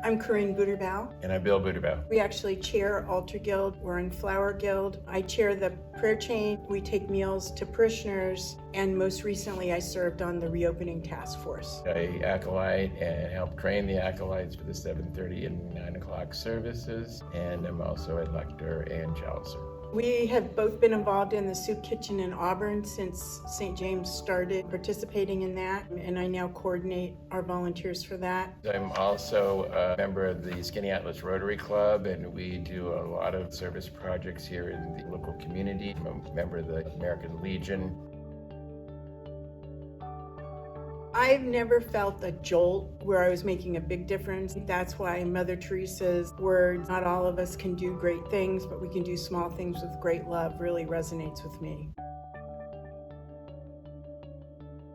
I'm Corinne Buterbaughs. And I'm Bill Buterbaughs. We actually chair Altar Guild. We're in Flower Guild. I chair the prayer chain. We take meals to parishioners. And most recently, I served on the reopening task force. I acolyte and help train the acolytes for the 7:30 and 9 o'clock services. And I'm also a lector and chalicer. We have both been involved in the soup kitchen in Auburn since St. James started participating in that, and I now coordinate our volunteers for that. I'm also a member of the Skinny Atlas Rotary Club, and we do a lot of service projects here in the local community. I'm a member of the American Legion. I've never felt a jolt where I was making a big difference. That's why Mother Teresa's words, not all of us can do great things, but we can do small things with great love, really resonates with me.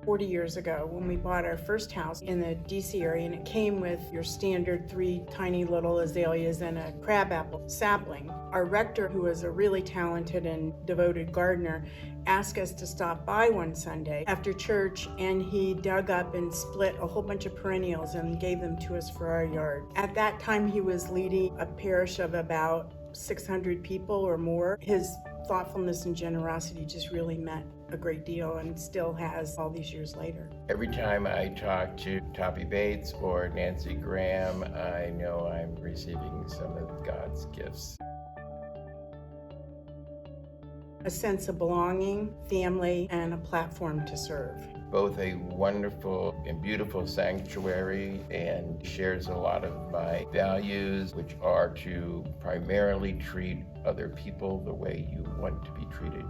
40 years ago when we bought our first house in the DC area, and it came with your standard 3 tiny little azaleas and a crabapple sapling. Our rector, who was a really talented and devoted gardener, asked us to stop by one Sunday after church, and he dug up and split a whole bunch of perennials and gave them to us for our yard. At that time, he was leading a parish of about 600 people or more. His thoughtfulness and generosity just really meant a great deal, and still has all these years later. Every time I talk to Toppy Bates or Nancy Graham, I know I'm receiving some of God's gifts. A sense of belonging, family, and a platform to serve. Both a wonderful and beautiful sanctuary, and shares a lot of my values, which are to primarily treat other people the way you want to be treated.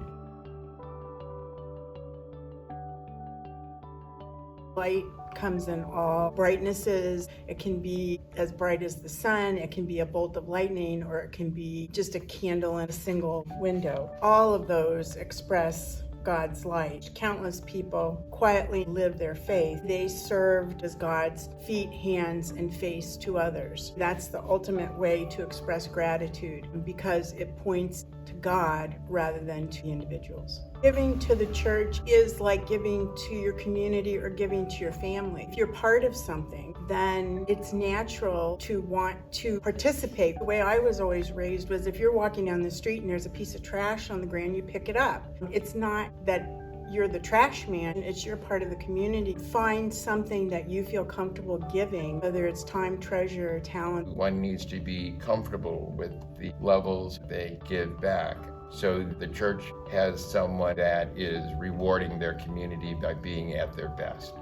Light comes in all brightnesses. It can be as bright as the sun, it can be a bolt of lightning, or it can be just a candle in a single window. All of those express God's light. Countless people quietly lived their faith. They served as God's feet, hands, and face to others. That's the ultimate way to express gratitude, because it points to God rather than to individuals. Giving to the church is like giving to your community or giving to your family. If you're part of something, then it's natural to want to participate. The way I was always raised was, if you're walking down the street and there's a piece of trash on the ground, you pick it up. It's not that you're the trash man, it's you're part of the community. Find something that you feel comfortable giving, whether it's time, treasure, or talent. One needs to be comfortable with the levels they give back. So the church has someone that is rewarding their community by being at their best.